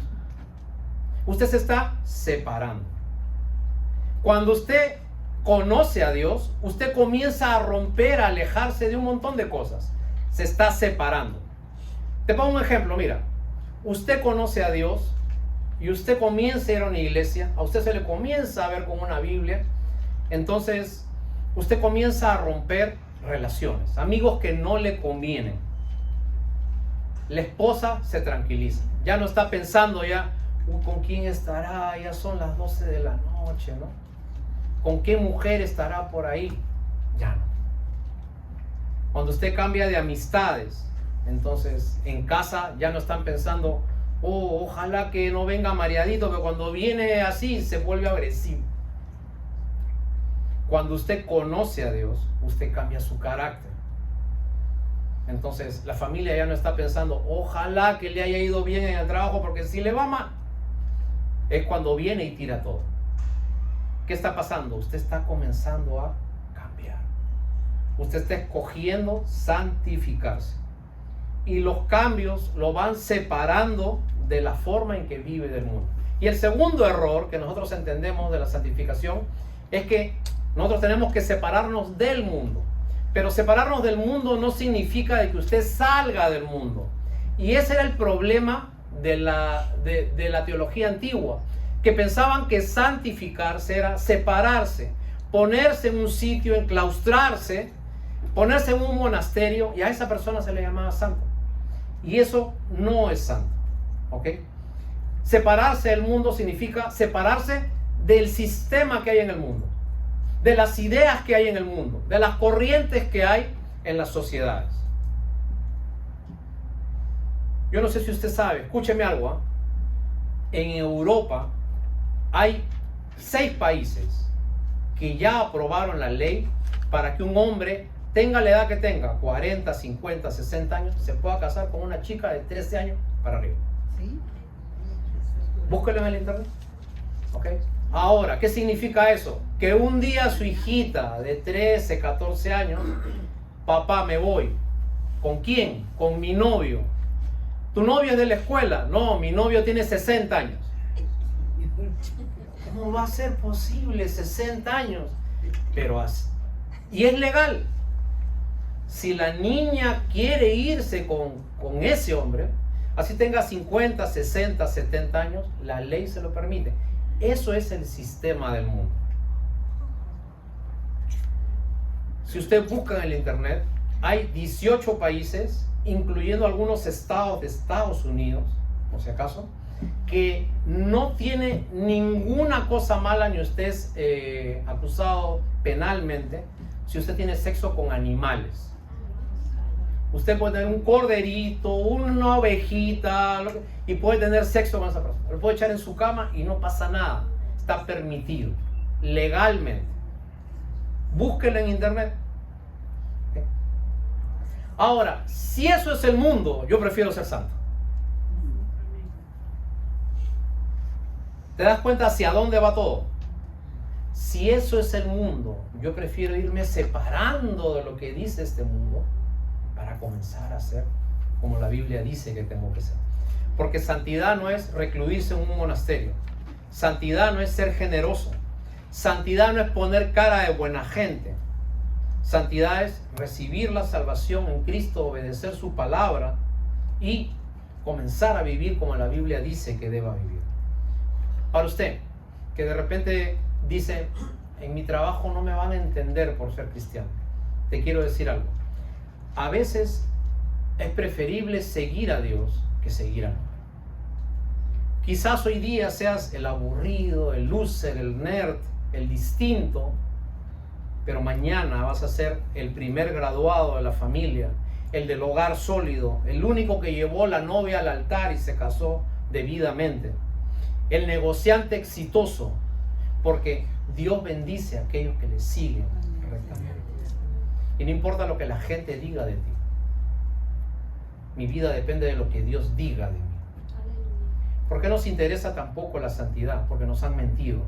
A: Usted se está separando. Cuando usted conoce a Dios, usted comienza a romper, a alejarse de un montón de cosas. Se está separando. Te pongo un ejemplo, mira. Usted conoce a Dios y usted comienza a ir a una iglesia, a usted se le comienza a ver con una Biblia, entonces usted comienza a romper relaciones, amigos que no le convienen. La esposa se tranquiliza, ya no está pensando ya, ¿con quién estará? Ya son las 12 de la noche, ¿no? ¿Con qué mujer estará por ahí? Ya no. Cuando usted cambia de amistades, entonces en casa ya no están pensando, oh, ojalá que no venga mareadito, que cuando viene así se vuelve agresivo. Cuando usted conoce a Dios, usted cambia su carácter. Entonces la familia ya no está pensando, ojalá que le haya ido bien en el trabajo, porque si le va mal, es cuando viene y tira todo. ¿Qué está pasando? Usted está comenzando a cambiar. Usted está escogiendo santificarse. Y los cambios lo van separando de la forma en que vive del mundo. Y el segundo error que nosotros entendemos de la santificación es que nosotros tenemos que separarnos del mundo. Pero separarnos del mundo no significa de que usted salga del mundo. Y ese era el problema de la teología antigua, que pensaban que santificarse era separarse, ponerse en un sitio, enclaustrarse, ponerse en un monasterio, y a esa persona se le llamaba santo. Y eso no es santo, ¿ok? Separarse del mundo significa separarse del sistema que hay en el mundo, de las ideas que hay en el mundo, de las corrientes que hay en las sociedades. Yo no sé si usted sabe, escúcheme algo, ¿eh? En Europa hay 6 países que ya aprobaron la ley para que un hombre, tenga la edad que tenga, 40, 50, 60 años, se pueda casar con una chica de 13 años para arriba. ¿Sí? Búsquelo en el internet. ¿Ok? Ahora, ¿qué significa eso? Que un día su hijita de 13, 14 años, papá, me voy. ¿Con quién? Con mi novio. ¿Tu novio es de la escuela? No, mi novio tiene 60 años. ¿Cómo va a ser posible 60 años? Pero así. Y es legal. Si la niña quiere irse con ese hombre, así tenga 50, 60, 70 años, la ley se lo permite. Eso es el sistema del mundo. Si usted busca en el internet, hay 18 países, incluyendo algunos estados de Estados Unidos, por si acaso, que no tiene ninguna cosa mala ni usted es acusado penalmente si usted tiene sexo con animales. Usted puede tener un corderito, una ovejita, y puede tener sexo con esa persona. Lo puede echar en su cama y no pasa nada. Está permitido, legalmente. Búsquelo en internet. Ahora, si eso es el mundo, yo prefiero ser santo. ¿Te das cuenta hacia dónde va todo? Si eso es el mundo, yo prefiero irme separando de lo que dice este mundo para comenzar a ser como la Biblia dice que tengo que ser. Porque santidad no es recluirse en un monasterio. Santidad no es ser generoso. Santidad no es poner cara de buena gente. Santidad es recibir la salvación en Cristo, obedecer su palabra y comenzar a vivir como la Biblia dice que deba vivir. Para usted, que de repente dice, en mi trabajo no me van a entender por ser cristiano, te quiero decir algo. A veces es preferible seguir a Dios que seguir a hombre. Quizás hoy día seas el aburrido, el loser, el nerd, el distinto, pero mañana vas a ser el primer graduado de la familia, el del hogar sólido, el único que llevó la novia al altar y se casó debidamente, el negociante exitoso, porque Dios bendice a aquellos que le siguen rectamente. Y no importa lo que la gente diga de ti, mi vida depende de lo que Dios diga de mí. ¿Por qué nos interesa tampoco la santidad? Porque nos han mentido.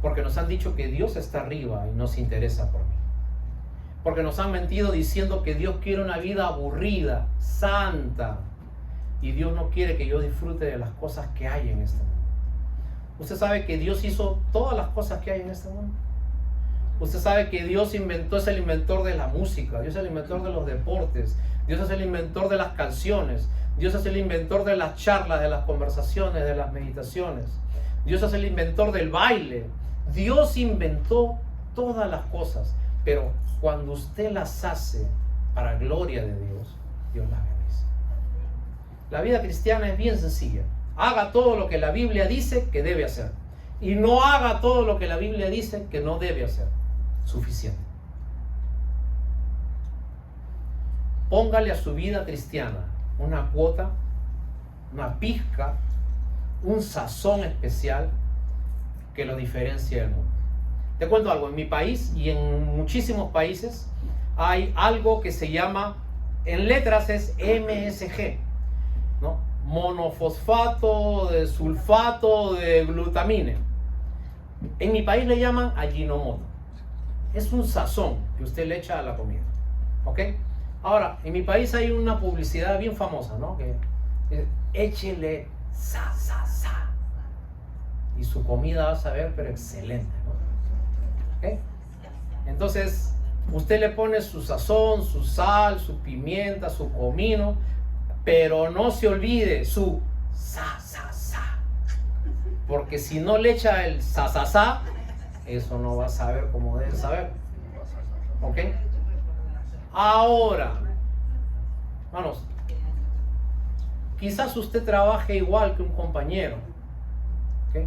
A: Porque nos han dicho que Dios está arriba y no se interesa por mí. Porque nos han mentido diciendo que Dios quiere una vida aburrida, santa. Y Dios no quiere que yo disfrute de las cosas que hay en este mundo. ¿Usted sabe que Dios hizo todas las cosas que hay en este mundo? Usted sabe que Dios es el inventor de la música, Dios es el inventor de los deportes, Dios es el inventor de las canciones, Dios es el inventor de las charlas, de las conversaciones, de las meditaciones. Dios es el inventor del baile. Dios inventó todas las cosas, pero cuando usted las hace para gloria de Dios, Dios las bendice. La vida cristiana es bien sencilla. Haga todo lo que la Biblia dice que debe hacer y no haga todo lo que la Biblia dice que no debe hacer. Suficiente. Póngale a su vida cristiana una cuota, una pizca, un sazón especial que lo diferencia del mundo. Te cuento algo, en mi país y en muchísimos países hay algo que se llama, en letras es MSG, ¿no? Monofosfato de sulfato de glutamina. En mi país le llaman Ajinomoto. Es un sazón que usted le echa a la comida, ¿ok? Ahora, en mi país hay una publicidad bien famosa, ¿no? Que échele sa, sa, sa. Y su comida va a saber, pero excelente, ¿no? ¿Ok? Entonces, usted le pone su sazón, su sal, su pimienta, su comino, pero no se olvide su sa, sa, sa. Porque si no le echa el sa, sa, sa, eso no va a saber como debe saber. ¿Ok? Ahora, hermanos, quizás usted trabaje igual que un compañero. ¿Ok?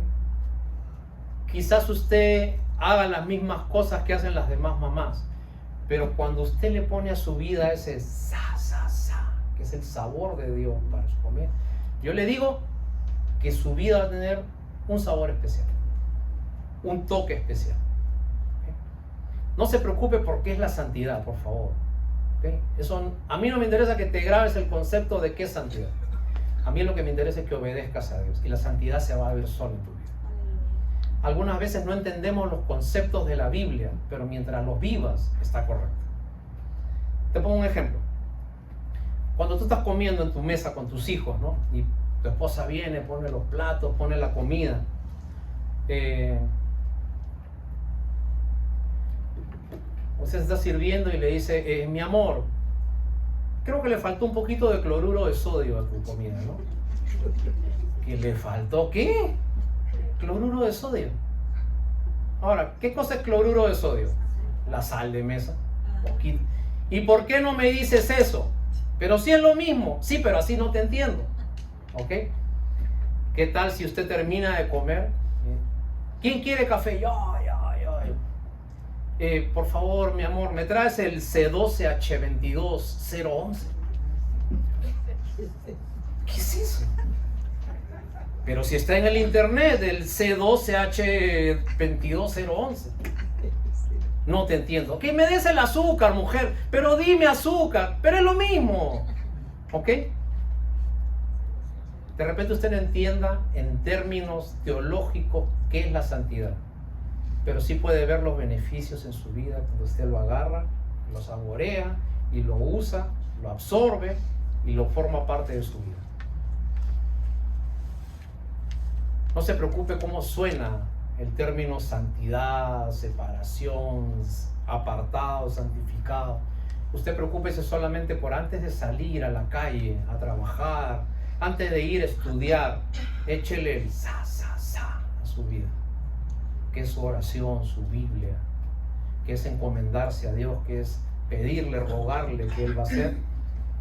A: Quizás usted haga las mismas cosas que hacen las demás mamás. Pero cuando usted le pone a su vida ese sa, sa, sa, que es el sabor de Dios para su comida, yo le digo que su vida va a tener un sabor especial, un toque especial. ¿Okay? No se preocupe porque es la santidad, por favor. ¿Okay? Eso, a mí no me interesa que te grabes el concepto de qué es santidad. A mí lo que me interesa es que obedezcas a Dios y la santidad se va a ver sola en tu vida. Algunas veces no entendemos los conceptos de la Biblia, pero mientras los vivas está correcto. Te pongo un ejemplo. Cuando tú estás comiendo en tu mesa con tus hijos, ¿no? Y tu esposa viene, pone los platos, pone la comida. Usted está sirviendo y le dice, mi amor, creo que le faltó un poquito de cloruro de sodio a tu comida, ¿no? ¿Que le faltó qué? Cloruro de sodio. Ahora, ¿qué cosa es cloruro de sodio? La sal de mesa. Poquito. ¿Y por qué no me dices eso? Pero sí es lo mismo. Sí, pero así no te entiendo. ¿Ok? ¿Qué tal si usted termina de comer? ¿Quién quiere café? Yo. Por favor, mi amor, ¿me traes el C12H22011? ¿Qué es eso? Pero si está en el internet, el C12H22011. No te entiendo. Ok, me des el azúcar, mujer, pero dime azúcar, pero es lo mismo. ¿Ok? De repente usted no entienda en términos teológicos qué es la santidad, pero sí puede ver los beneficios en su vida cuando usted lo agarra, lo saborea y lo usa, lo absorbe y lo forma parte de su vida. No se preocupe cómo suena el término santidad, separación, apartado, santificado. Usted preocúpese solamente por antes de salir a la calle a trabajar, antes de ir a estudiar, échele el sa a su vida, que es su oración, su Biblia, que es encomendarse a Dios, que es pedirle, rogarle que Él va a hacer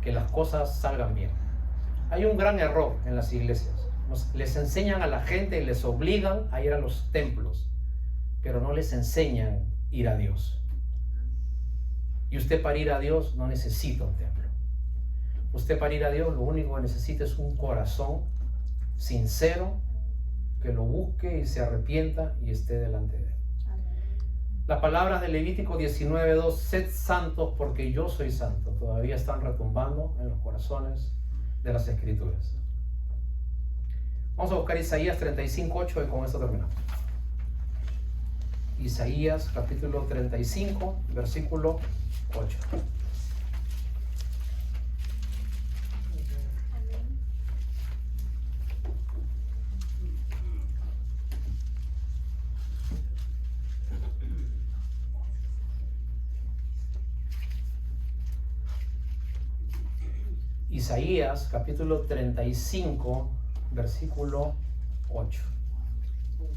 A: que las cosas salgan bien. Hay un gran error en las iglesias. Les enseñan a la gente y les obligan a ir a los templos, pero no les enseñan ir a Dios. Y usted para ir a Dios no necesita un templo. Usted para ir a Dios lo único que necesita es un corazón sincero, que lo busque y se arrepienta y esté delante de Él. Las palabras de Levítico 19:2, sed santos porque yo soy santo, todavía están retumbando en los corazones de las Escrituras. Vamos a buscar Isaías 35:8 y con esto terminamos. Isaías capítulo 35, versículo 8. Isaías capítulo 35, versículo 8.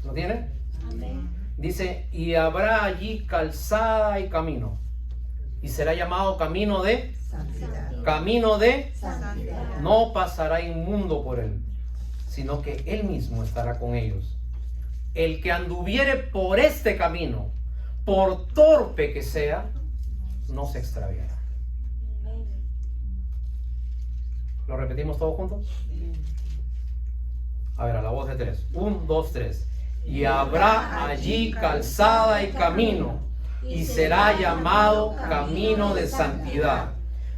A: ¿Lo tiene?
B: Amén.
A: Dice, y habrá allí calzada y camino, y será llamado camino de
B: Santidad.
A: camino de
B: Santidad.
A: no pasará inmundo por él, sino que él mismo estará con ellos. El que anduviere por este camino, por torpe que sea, no se extraviará. ¿Lo repetimos todos juntos? A ver, a la voz de 3. 1, 2, 3. Y habrá allí calzada y camino, y será llamado camino de santidad.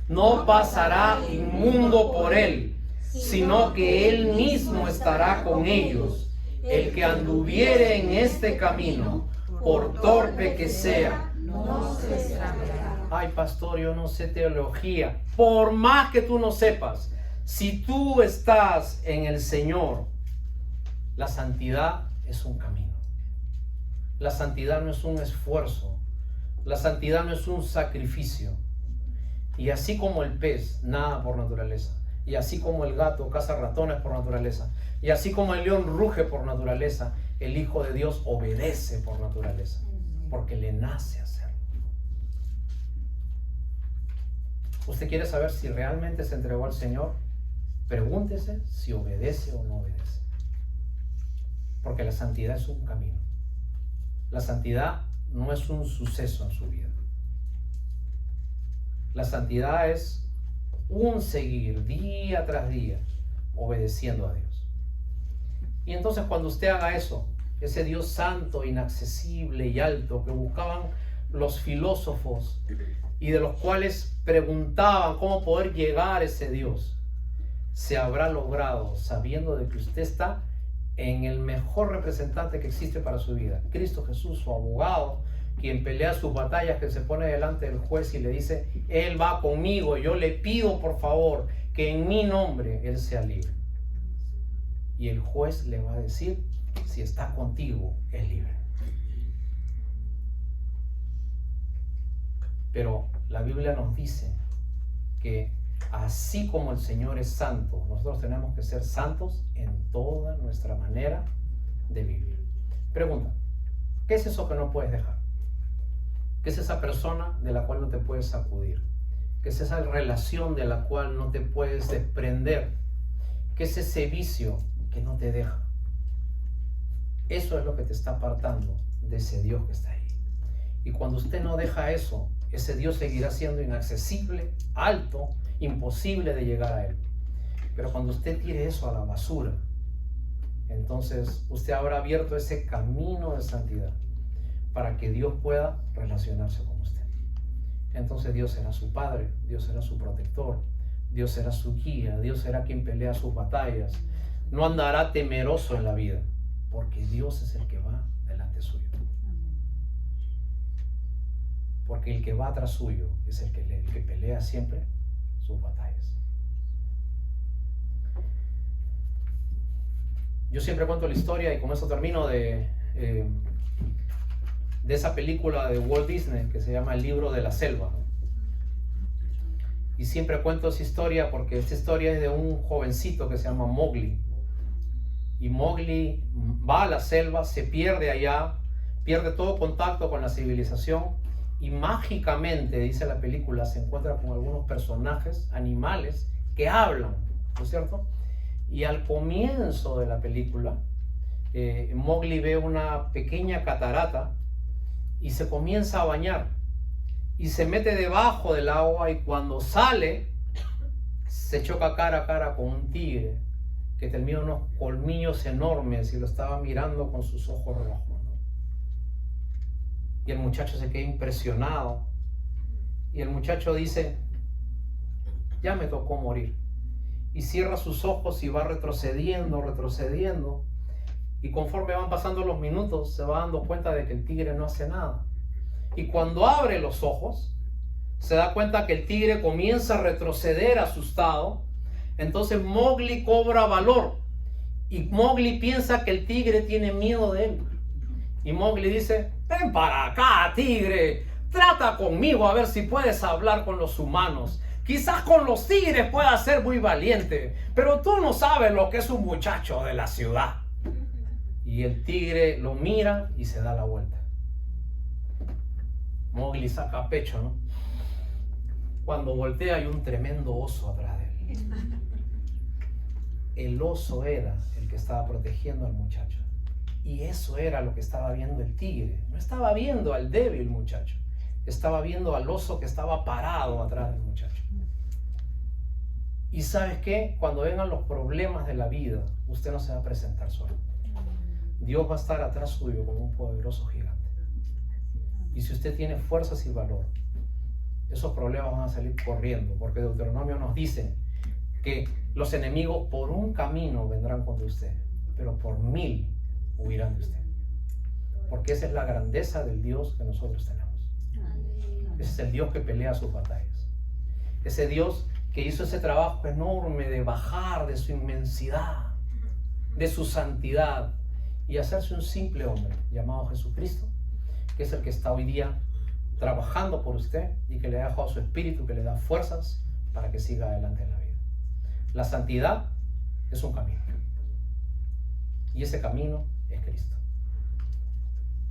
A: No pasará inmundo por él, sino que él mismo estará con ellos. El que anduviere en este camino, por torpe que sea,
B: No se extraviará.
A: ay, pastor, yo no sé teología. Por más que tú no sepas, si tú estás en el Señor, la santidad es un camino. La santidad no es un esfuerzo. La santidad no es un sacrificio. Y así como el pez nada por naturaleza, y así como el gato caza ratones por naturaleza, y así como el león ruge por naturaleza, el Hijo de Dios obedece por naturaleza, porque le nace hacerlo. ¿Usted quiere saber si realmente se entregó al Señor? Pregúntese si obedece o no obedece. Porque la santidad es un camino. La santidad no es un suceso en su vida. La santidad es un seguir día tras día obedeciendo a Dios. Y entonces cuando usted haga eso, ese Dios santo, inaccesible y alto que buscaban los filósofos y de los cuales preguntaban cómo poder llegar a ese Dios, se habrá logrado sabiendo de que usted está en el mejor representante que existe para su vida, Cristo Jesús, su abogado, quien pelea sus batallas, que se pone delante del juez y le dice, Él va conmigo, yo le pido por favor que en mi nombre Él sea libre. Y el juez le va a decir, si está contigo, es libre. Pero la Biblia nos dice que así como el Señor es santo, nosotros tenemos que ser santos en toda nuestra manera de vivir. Pregunta, ¿qué es eso que no puedes dejar? ¿Qué es esa persona de la cual no te puedes sacudir? ¿Qué es esa relación de la cual no te puedes desprender? ¿Qué es ese vicio que no te deja? Eso es lo que te está apartando de ese Dios que está ahí. Y cuando usted no deja eso, ese Dios seguirá siendo inaccesible, alto, imposible de llegar a Él. Pero cuando usted tire eso a la basura, entonces usted habrá abierto ese camino de santidad para que Dios pueda relacionarse con usted. Entonces Dios será su Padre, Dios será su protector, Dios será su guía, Dios será quien pelea sus batallas. No andará temeroso en la vida, porque Dios es el que va delante suyo. Porque el que va atrás suyo es el que pelea siempre sus batallas. Yo siempre cuento la historia, y con eso termino, de esa película de Walt Disney que se llama El libro de la selva. Y siempre cuento esa historia porque esta historia es de un jovencito que se llama Mowgli. Y Mowgli va a la selva, se pierde allá, pierde todo contacto con la civilización, y mágicamente, dice la película, se encuentra con algunos personajes, animales, que hablan, ¿no es cierto? Y al comienzo de la película, Mowgli ve una pequeña catarata y se comienza a bañar. Y se mete debajo del agua, y cuando sale, se choca cara a cara con un tigre que tenía unos colmillos enormes y lo estaba mirando con sus ojos rojos, ¿no? Y el muchacho se queda impresionado. Y el muchacho dice, ya me tocó morir. Y cierra sus ojos y va retrocediendo, retrocediendo. Y conforme van pasando los minutos, se va dando cuenta de que el tigre no hace nada. Y cuando abre los ojos, se da cuenta que el tigre comienza a retroceder asustado. Entonces Mowgli cobra valor. Y Mowgli piensa que el tigre tiene miedo de él. Y Mowgli dice, ven para acá, tigre. Trata conmigo a ver si puedes hablar con los humanos. Quizás con los tigres puedas ser muy valiente, pero tú no sabes lo que es un muchacho de la ciudad. Y el tigre lo mira y se da la vuelta. Mowgli saca pecho, ¿no? Cuando voltea hay un tremendo oso atrás de él. El oso era el que estaba protegiendo al muchacho. Y eso era lo que estaba viendo el tigre. No estaba viendo al débil muchacho. Estaba viendo al oso que estaba parado atrás del muchacho. Y ¿sabes qué? Cuando vengan los problemas de la vida, usted no se va a presentar solo. Dios va a estar atrás suyo como un poderoso gigante. Y si usted tiene fuerzas y valor, esos problemas van a salir corriendo, porque Deuteronomio nos dice que los enemigos por un camino vendrán contra usted, pero por 1000 huirán de usted. Porque esa es la grandeza del Dios que nosotros tenemos. Ese es el Dios que pelea sus batallas. Ese Dios que hizo ese trabajo enorme de bajar de su inmensidad, de su santidad, y hacerse un simple hombre llamado Jesucristo, que es el que está hoy día trabajando por usted y que le ha dejado su espíritu, que le da fuerzas para que siga adelante en la vida. La santidad es un camino, y ese camino es Cristo.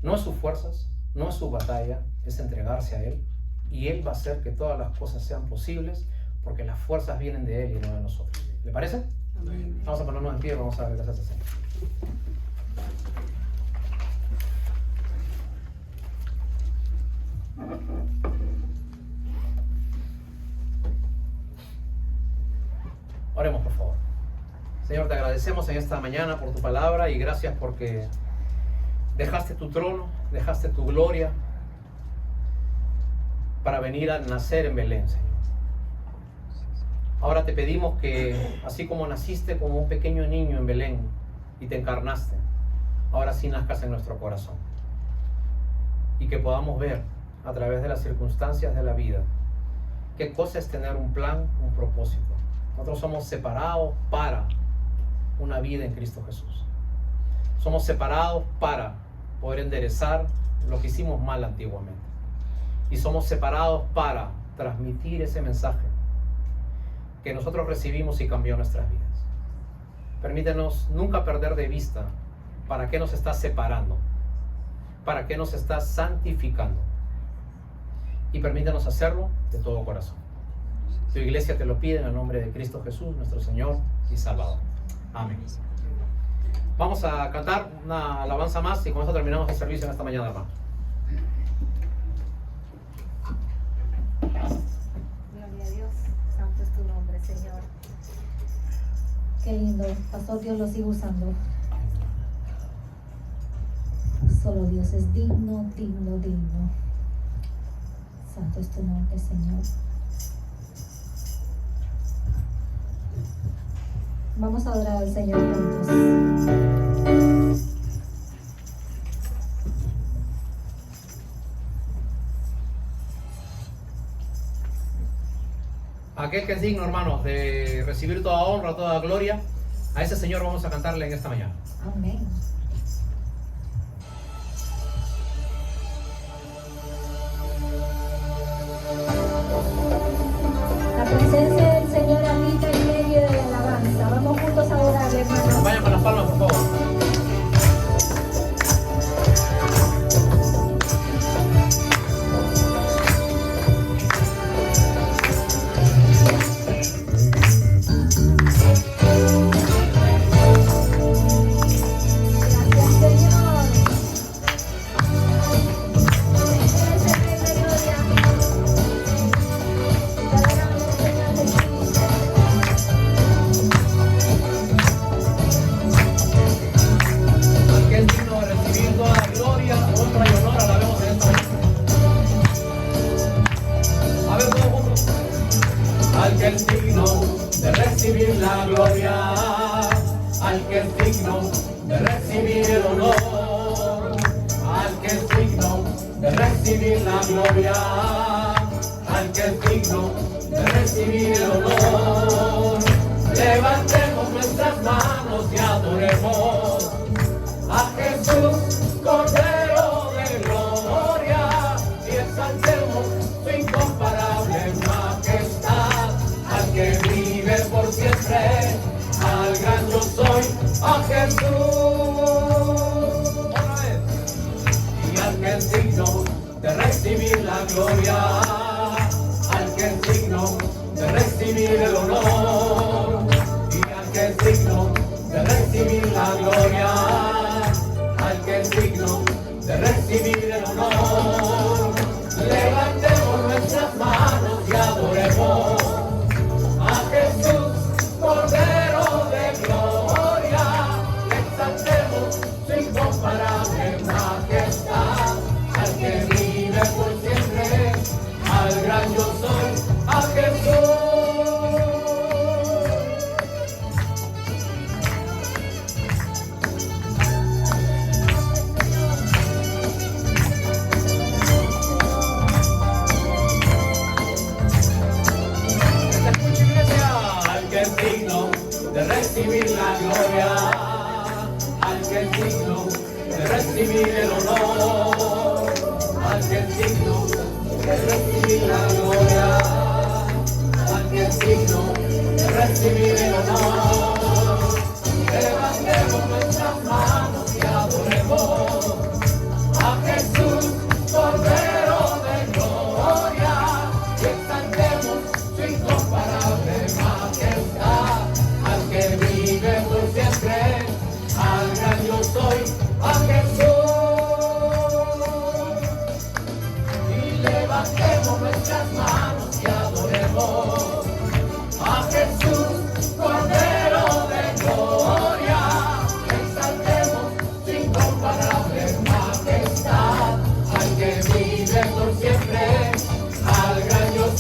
A: No es sus fuerzas, no es su batalla, es entregarse a Él, y Él va a hacer que todas las cosas sean posibles, porque las fuerzas vienen de Él y no de nosotros. ¿Le parece? Amén. Vamos a ponernos en pie, vamos a ver qué se hace. Oremos, por favor. Señor, te agradecemos en esta mañana por tu palabra, y gracias porque dejaste tu trono, dejaste tu gloria para venir a nacer en Belén, Señor. Ahora te pedimos que, así como naciste como un pequeño niño en Belén y te encarnaste, ahora sí nazcas en nuestro corazón. y que podamos ver a través de las circunstancias de la vida qué cosa es tener un plan, un propósito. Nosotros somos separados para una vida en Cristo Jesús. Somos separados para poder enderezar lo que hicimos mal antiguamente. Y somos separados para transmitir ese mensaje que nosotros recibimos y cambió nuestras vidas. Permítenos nunca perder de vista para qué nos está separando, para qué nos está santificando. Y permítenos hacerlo de todo corazón. Tu iglesia te lo pide en el nombre de Cristo Jesús, nuestro Señor y Salvador. Amén. Vamos a cantar una alabanza más y con eso terminamos el servicio en esta mañana, hermanos.
B: Gloria a Dios. Santo es tu nombre, Señor.
C: Qué lindo. Pastor, Dios lo sigue usando. Solo Dios es digno, digno, digno. Santo es tu nombre, Señor. Vamos a adorar al Señor juntos.
A: Aquel que es digno, hermanos, de recibir toda honra, toda gloria, a ese Señor vamos a cantarle en esta mañana.
C: Amén. La presencia del Señor habita en medio de la alabanza. Vamos juntos a adorarle, hermanos.
A: Vayan con las palmas, por favor.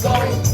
D: Soy